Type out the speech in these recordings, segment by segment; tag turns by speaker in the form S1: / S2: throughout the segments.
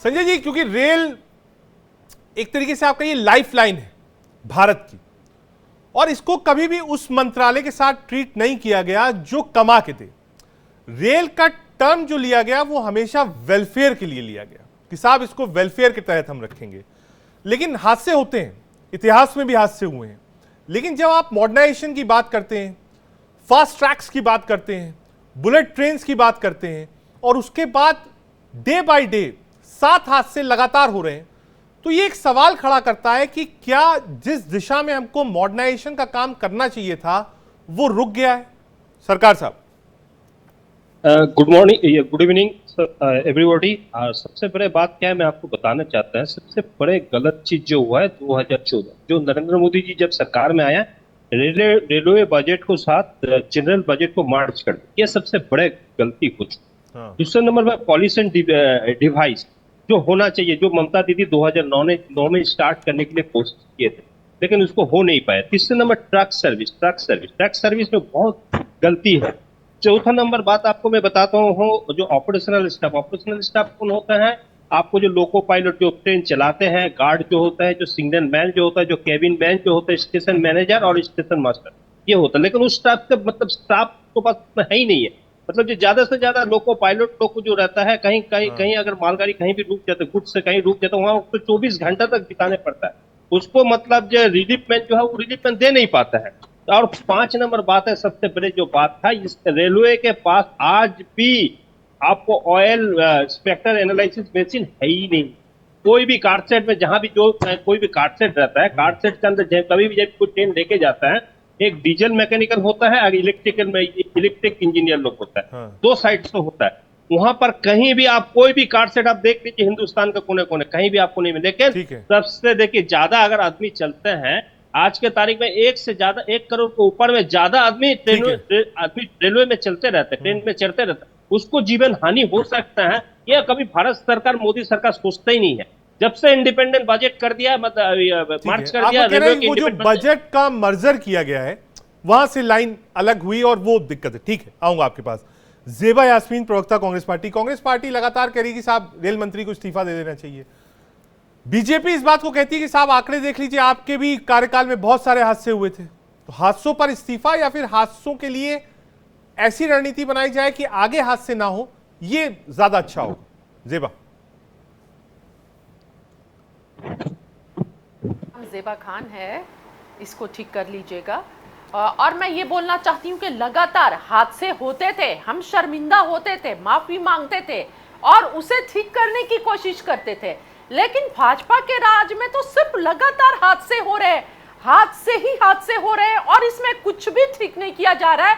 S1: संजय जी, क्योंकि रेल एक तरीके से आपका ये लाइफ लाइन है भारत की, और इसको कभी भी उस मंत्रालय के साथ ट्रीट नहीं किया गया जो कमा के दे। रेल का टर्म जो लिया गया वो हमेशा वेलफेयर के लिए लिया गया कि साहब इसको वेलफेयर के तहत हम रखेंगे। लेकिन हादसे होते हैं, इतिहास में भी हादसे हुए हैं, लेकिन जब आप मॉडर्नाइजेशन की बात करते हैं, फास्ट ट्रैक्स की बात करते हैं, बुलेट ट्रेन्स की बात करते हैं, और उसके बाद डे बाय डे 7 हादसे लगातार हो रहे हैं, तो ये एक सवाल खड़ा करता है कि क्या जिस दिशा में हमको मॉडर्नाइजेशन का काम करना चाहिए था वो रुक गया है? सरकार साहब।
S2: Good morning, good evening everybody. सबसे बड़े बात क्या है मैं आपको बताना चाहता है, सबसे बड़े गलत चीज जो हुआ है 2014 जो नरेंद्र मोदी जी जब सरकार में आया, रेलवे बजट को साथ जनरल बजट को मर्ज कर दिया, ये सबसे बड़े गलती हो चुकी। दूसरे नंबर पर पॉलिसी एंड डिवाइस जो होना चाहिए, जो ममता दीदी 2009 में स्टार्ट करने के लिए कोशिश किए थे, लेकिन उसको हो नहीं पाया। तीसरे नंबर ट्रक सर्विस में बहुत गलती है। चौथा नंबर बात आपको मैं बताता हूँ, जो ऑपरेशनल स्टाफ कौन होता है? आपको जो लोको पायलट जो ट्रेन चलाते हैं, गार्ड जो होता है, जो सिग्नल मैन जो होता है, जो केबिन मैन जो होता है, स्टेशन मैनेजर और स्टेशन मास्टर, ये होता है। लेकिन उस स्टाफ का मतलब स्टाफ को पास है ही नहीं है। मतलब जो ज्यादा से ज्यादा लोको पायलट लोग जो रहता है, कहीं अगर मालगाड़ी कहीं भी रुक जाता है, गुड्स से कहीं रुक जाता है, वहां उसको 24 घंटा तक बिताने पड़ता है। उसको मतलब जो रिलीफ मैन जो है वो रिलीफ मैन दे नहीं पाता है। और 5 नंबर बात है, सबसे बड़ी जो बात था, इस रेलवे के पास आज भी आपको ऑयल स्पेक्टर एनालिसिस मशीन है ही नहीं। कोई भी कारसेट में जहां भी जो कोई भी कारसेट रहता है, कारसेट के अंदर कभी भी जब कोई ट्रेन लेके जाता है, एक डीजल मैकेनिकल होता है और इलेक्ट्रिक इंजीनियर लोग होता है, 2 साइड से होता है। वहां पर कहीं भी आप कोई भी कारसेट आप देख लीजिए हिंदुस्तान के कोने कोने कहीं भी आपको नहीं मिले। लेकिन सबसे देखिए ज्यादा अगर आदमी चलते हैं आज के तारीख में 1 करोड़ के ऊपर में ज्यादा आदमी रेलवे में चलते रहते हैं, ट्रेन में चढ़ते रहते हैं, उसको जीवन हानि हो सकता है। यह कभी भारत सरकार, मोदी सरकार सोचता ही नहीं है। जब से इंडिपेंडेंट बजट कर दिया, मतलब मार्च कर दिया,
S1: वो जो बजट का मर्जर किया गया है वहां से लाइन अलग हुई और वो दिक्कत है। ठीक है, आऊंगा आपके पास। जेबा यास्मीन, प्रवक्ता कांग्रेस पार्टी लगातार कह रही कि साहब रेल मंत्री को इस्तीफा दे देना चाहिए। बीजेपी इस बात को कहती है कि साहब आंकड़े देख लीजिए, आपके भी कार्यकाल में बहुत सारे हादसे हुए थे, तो हादसों पर इस्तीफा या फिर हादसों के लिए ऐसी रणनीति बनाई जाए कि आगे हादसे ना हो, ये ज्यादा अच्छा होगा। जेबा।
S3: जेबा खान है, इसको ठीक कर लीजिएगा। और मैं ये बोलना चाहती हूँ कि लगातार हादसे होते थे, हम शर्मिंदा होते थे, माफी मांगते थे और उसे ठीक करने की कोशिश करते थे, लेकिन भाजपा के राज में तो सिर्फ लगातार हादसे हो रहे हैं, हादसे हो रहे हैं और इसमें कुछ भी ठीक नहीं किया जा रहा है,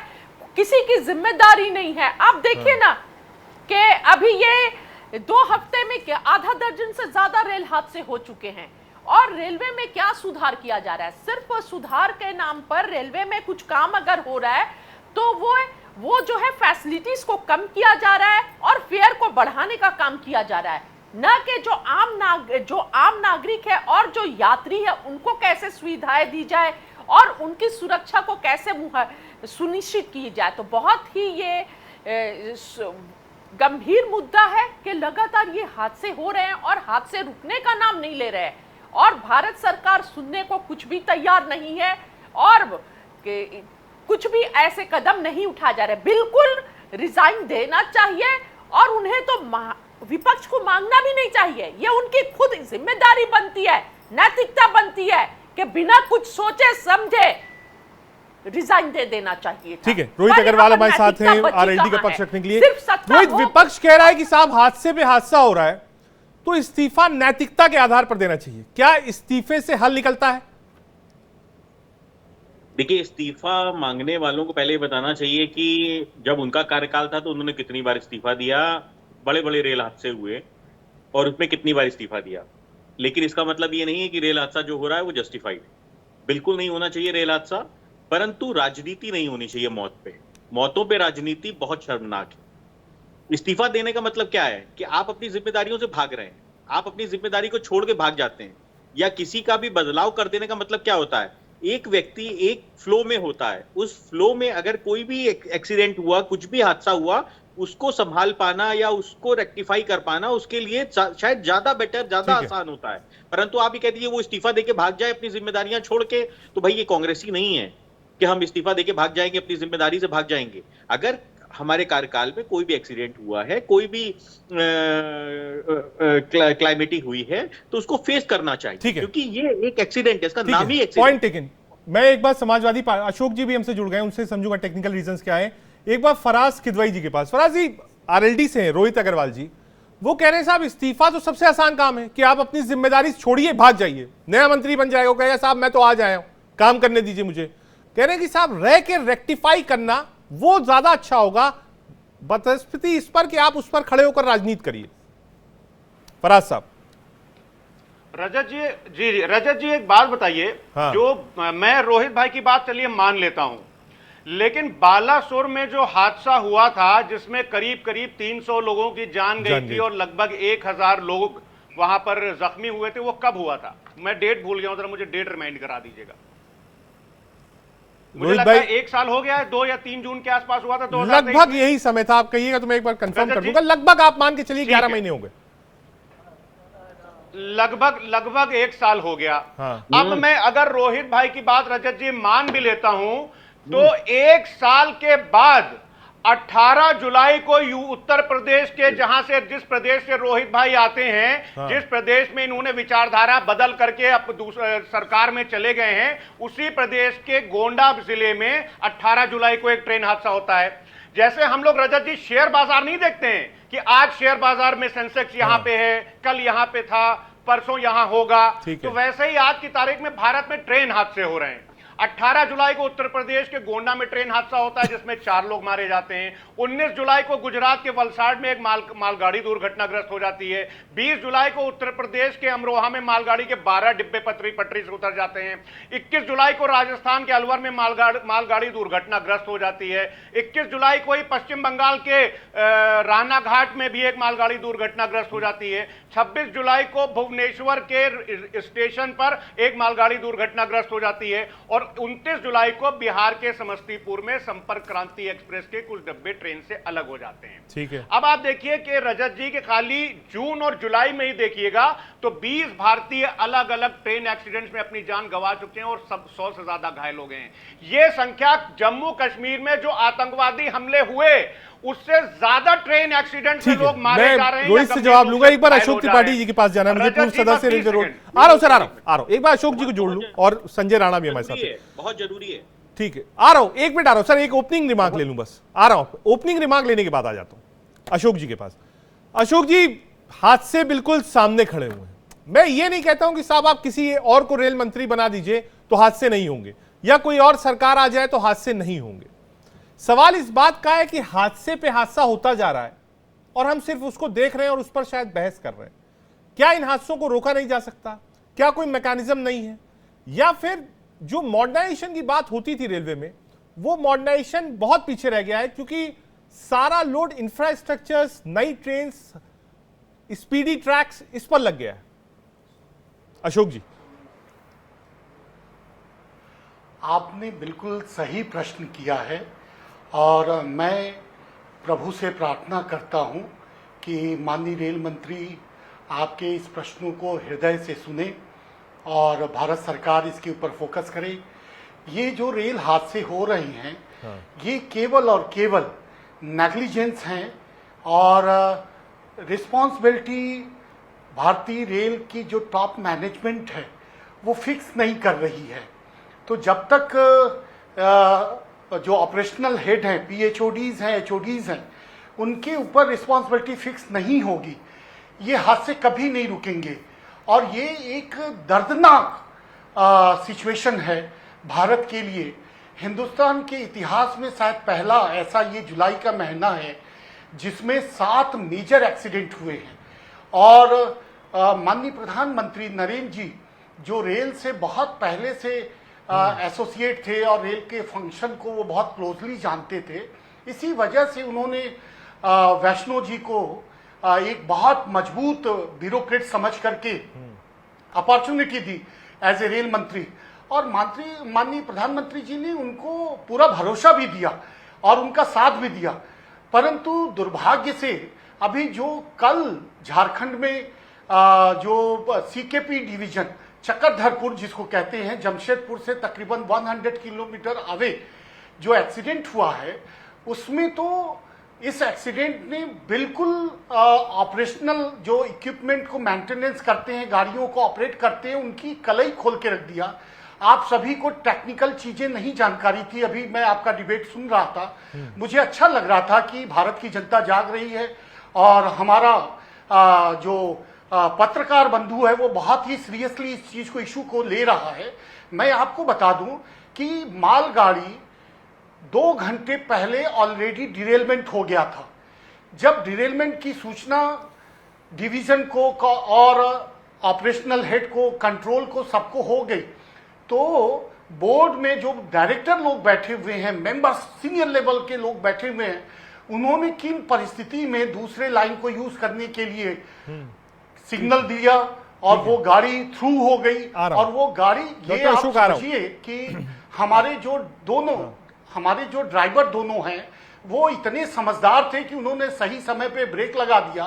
S3: किसी की जिम्मेदारी नहीं है। आप देखिए ना कि अभी ये 2 हफ्ते में आधा दर्जन से ज्यादा रेल हादसे हो चुके हैं और रेलवे में क्या सुधार किया जा रहा है? सिर्फ सुधार के नाम पर रेलवे में कुछ काम अगर हो रहा है तो वो जो है फैसिलिटीज को कम किया जा रहा है और फेयर को बढ़ाने का काम किया जा रहा है, न कि जो आम नागरिक है और जो यात्री है उनको कैसे सुविधाएं दी जाए और उनकी सुरक्षा को कैसे सुनिश्चित की जाए। तो बहुत ही ये गंभीर मुद्दा है कि लगातार ये हादसे हो रहे हैं और हादसे रुकने का नाम नहीं ले रहे हैं और भारत सरकार सुनने को कुछ भी तैयार नहीं है और कुछ भी ऐसे कदम नहीं उठाया जा रहे। बिल्कुल रिजाइन देना चाहिए और उन्हें तो विपक्ष को मांगना भी नहीं चाहिए, ये उनकी खुद जिम्मेदारी बनती है, नैतिकता बनती है कि बिना कुछ सोचे समझे रिजाइन दे देना चाहिए।
S1: ठीक है, रोहित अग्रवाल हमारे साथ हैं आरएलडी का पक्ष रखने के लिए। रोहित, विपक्ष कह रहा है कि साहब हादसे पे हादसा हो रहा है तो इस्तीफा नैतिकता के आधार पर देना चाहिए, क्या इस्तीफे से हल निकलता है?
S4: देखिए, इस्तीफा मांगने वालों को पहले बताना चाहिए कि जब उनका कार्यकाल था तो उन्होंने कितनी बार इस्तीफा दिया, बड़े बड़े रेल हादसे हुए और उसमें कितनी बार इस्तीफा दिया। लेकिन इसका मतलब ये नहीं है कि रेल हादसा जो हो रहा है वो जस्टिफाइड है, बिल्कुल नहीं होना चाहिए रेल हादसा, परंतु राजनीति नहीं होनी चाहिए मौत पे। मौतों पे राजनीति बहुत शर्मनाक है। इस्तीफा देने का मतलब क्या है कि आप अपनी जिम्मेदारियों से भाग रहे हैं, आप अपनी जिम्मेदारी को छोड़ के भाग जाते हैं, या किसी का भी बदलाव कर देने का मतलब क्या होता है? एक व्यक्ति एक फ्लो में होता है, उस फ्लो में अगर कोई भी एक्सीडेंट हुआ, कुछ भी हादसा हुआ, उसको संभाल पाना या उसको रेक्टिफाई कर पाना उसके लिए शायद ज्यादा बेटर, ज्यादा आसान होता है। परंतु आप ही कह दीजिए वो इस्तीफा देके भाग जाए अपनी जिम्मेदारियां छोड़ के, तो भाई ये कांग्रेसी नहीं है कि हम इस्तीफा देके भाग जाएंगे, अपनी जिम्मेदारी से भाग जाएंगे। अगर हमारे कार्यकाल में कोई भी एक्सीडेंट हुआ है, कोई भी क्लाइमेटी हुई है, तो उसको फेस करना चाहिए, क्योंकि ये एक एक्सीडेंट है, इसका नाम ही एक्सीडेंट।
S1: Point taken. मैं एक बार समाजवादी अशोक जी भी हमसे जुड़ गए, उनसे समझूंगा टेक्निकल रीजंस क्या है। एक बार फराज खिदवई जी के पास। फराज जी आरएलडी से हैं, रोहित अग्रवाल जी, वो कह रहे हैं साहब इस्तीफा तो सबसे आसान काम है कि आप अपनी जिम्मेदारी छोड़िए, भाग जाइए, नया मंत्री बन जाएगा, कहेगा साहब मैं तो आज आया हूं, काम करने दीजिए मुझे। कह रहे हैं कि साहब रह के रेक्टिफाई करना वो ज्यादा अच्छा होगा, बदस्पति इस पर कि आप उस पर खड़े होकर राजनीति करिए। फराज साहब।
S5: रजत जी रजत जी एक बात बताइए।
S1: हाँ।
S5: जो मैं रोहित भाई की बात चलिए मान लेता हूं, लेकिन बालासोर में जो हादसा हुआ था जिसमें करीब करीब 300 लोगों की जान गई थी और लगभग 1000 लोग वहां पर जख्मी हुए थे, वो कब हुआ था? मैं डेट भूल गया हूं, जरा मुझे डेट रिमाइंड करा दीजिएगा। मुझे लगता है 1 साल हो गया है, 2 या 3 जून के आसपास हुआ था।
S1: लगभग यही समय था, आप कहिएगा तो मैं एक बार कंफर्म कर दूंगा। लगभग आप मान के चलिए 11 महीने हो गए,
S5: लगभग 1 साल हो गया।
S1: हाँ।
S5: अब मैं अगर रोहित भाई की बात रजत जी मान भी लेता हूं, तो 1 साल के बाद 18 जुलाई को उत्तर प्रदेश के, जहां से जिस प्रदेश से रोहित भाई आते हैं,
S1: हाँ।
S5: जिस प्रदेश में इन्होंने विचारधारा बदल करके अब सरकार में चले गए हैं, उसी प्रदेश के गोंडा जिले में 18 जुलाई को एक ट्रेन हादसा होता है। जैसे हम लोग रजत जी शेयर बाजार नहीं देखते हैं कि आज शेयर बाजार में सेंसेक्स यहां पे है, कल यहां पे था, परसों यहां होगा, तो वैसे ही आज की तारीख में भारत में ट्रेन हादसे हो रहे हैं। 18 जुलाई को उत्तर प्रदेश के गोंडा में ट्रेन हादसा होता है जिसमें 4 लोग मारे जाते हैं। 19 जुलाई को गुजरात के वलसाड में एक मालगाड़ी दुर्घटनाग्रस्त हो जाती है। 20 जुलाई को उत्तर प्रदेश के अमरोहा में मालगाड़ी के 12 डिब्बे पटरी से उतर जाते हैं। 21 जुलाई को राजस्थान के अलवर में मालगाड़ी दुर्घटनाग्रस्त हो जाती है। 21 जुलाई को ही पश्चिम बंगाल के राना घाट में भी एक मालगाड़ी दुर्घटनाग्रस्त हो जाती है। 26 जुलाई को भुवनेश्वर के स्टेशन पर एक मालगाड़ी दुर्घटनाग्रस्त हो जाती है और 29 जुलाई को बिहार के समस्तीपुर में संपर्क क्रांति एक्सप्रेस के कुछ डब्बे ट्रेन से अलग हो जाते हैं।
S1: ठीक है।
S5: अब आप देखिए कि रजत जी के खाली जून और जुलाई में ही देखिएगा तो 20 भारतीय अलग अलग ट्रेन एक्सीडेंट्स में अपनी जान गंवा चुके हैं और सब 100 से ज्यादा घायल हो गए हैं। यह संख्या जम्मू कश्मीर में जो आतंकवादी हमले हुए उससे ज्यादा ट्रेन एक्सीडेंट से लोग मारे जा रहे हैं।
S1: रोहित से जवाब लूंगा, एक बार अशोक त्रिपाठी जी के पास जाना है मुझे, पूर्व सदस्य रेलवे रोड। आ रहा हूं सर, आ रहा हूं। एक बार अशोक जी को जोड़ लूं और संजय राणा भी हमारे साथ है,
S4: बहुत जरूरी है।
S1: ठीक है, आ रहा हूं, 1 मिनट आ रहा हूं सर, एक ओपनिंग रिमार्क ले लूं बस, आ रहा हूं। ओपनिंग रिमार्क लेने के बाद आ जाता हूं अशोक जी के पास। अशोक जी हादसे बिल्कुल सामने खड़े हुए हैं। मैं ये नहीं कहता हूं कि साहब आप किसी और को रेल मंत्री बना दीजिए तो हादसे नहीं होंगे, या कोई और सरकार आ जाए तो हादसे नहीं होंगे। सवाल इस बात का है कि हादसे पे हादसा होता जा रहा है और हम सिर्फ उसको देख रहे हैं और उस पर शायद बहस कर रहे हैं। क्या इन हादसों को रोका नहीं जा सकता? क्या कोई मैकेनिज्म नहीं है? या फिर जो मॉडर्नाइजेशन की बात होती थी रेलवे में, वो मॉडर्नाइजेशन बहुत पीछे रह गया है क्योंकि सारा लोड इंफ्रास्ट्रक्चर्स, नई ट्रेन, स्पीडी ट्रैक्स, इस पर लग गया है। अशोक जी,
S6: आपने बिल्कुल सही प्रश्न किया है और मैं प्रभु से प्रार्थना करता हूं कि माननीय रेल मंत्री आपके इस प्रश्नों को हृदय से सुने और भारत सरकार इसके ऊपर फोकस करे। ये जो रेल हादसे हो रहे हैं, ये केवल और केवल नेग्लिजेंस हैं और रिस्पॉन्सिबिलिटी भारतीय रेल की जो टॉप मैनेजमेंट है वो फिक्स नहीं कर रही है। तो जब तक जो ऑपरेशनल हेड हैं, PHODs हैं, HODs हैं, उनके ऊपर रिस्पॉन्सिबिलिटी फिक्स नहीं होगी, ये हादसे कभी नहीं रुकेंगे। और ये एक दर्दनाक सिचुएशन है भारत के लिए। हिंदुस्तान के इतिहास में शायद पहला ऐसा ये जुलाई का महीना है जिसमें 7 मेजर एक्सीडेंट हुए हैं। और माननीय प्रधानमंत्री नरेंद्र जी जो रेल से बहुत पहले से एसोसिएट थे और रेल के फंक्शन को वो बहुत क्लोजली जानते थे, इसी वजह से उन्होंने वैष्णो जी को एक बहुत मजबूत ब्यूरोक्रेट समझ करके अपॉर्चुनिटी दी एज ए रेल मंत्री। और माननीय प्रधानमंत्री जी ने उनको पूरा भरोसा भी दिया और उनका साथ भी दिया। परंतु दुर्भाग्य से अभी जो कल झारखंड में जो सीकेपी डिवीजन चक्रधरपुर जिसको कहते हैं, जमशेदपुर से तकरीबन 100 किलोमीटर अवे जो एक्सीडेंट हुआ है, उसमें तो इस एक्सीडेंट ने बिल्कुल ऑपरेशनल जो इक्विपमेंट को मेंटेनेंस करते हैं, गाड़ियों को ऑपरेट करते हैं, उनकी कलई खोल के रख दिया। आप सभी को टेक्निकल चीजें नहीं जानकारी थी। अभी मैं आपका डिबेट सुन रहा था, मुझे अच्छा लग रहा था कि भारत की जनता जाग रही है और हमारा जो पत्रकार बंधु है वो बहुत ही सीरियसली इस चीज को, इशू को ले रहा है। मैं आपको बता दूं कि मालगाड़ी 2 घंटे पहले ऑलरेडी डिरेलमेंट हो गया था। जब डिरेलमेंट की सूचना डिवीजन को और ऑपरेशनल हेड को, कंट्रोल को, सबको हो गई, तो बोर्ड में जो डायरेक्टर लोग बैठे हुए हैं, मेंबर्स, सीनियर लेवल के लोग बैठे हुए हैं, उन्होंने किन परिस्थिति में दूसरे लाइन को यूज करने के लिए सिग्नल दिया और वो गाड़ी थ्रू हो गई। और वो गाड़ी, ये आप समझिए कि हमारे जो ड्राइवर दोनों हैं वो इतने समझदार थे कि उन्होंने सही समय पे ब्रेक लगा दिया।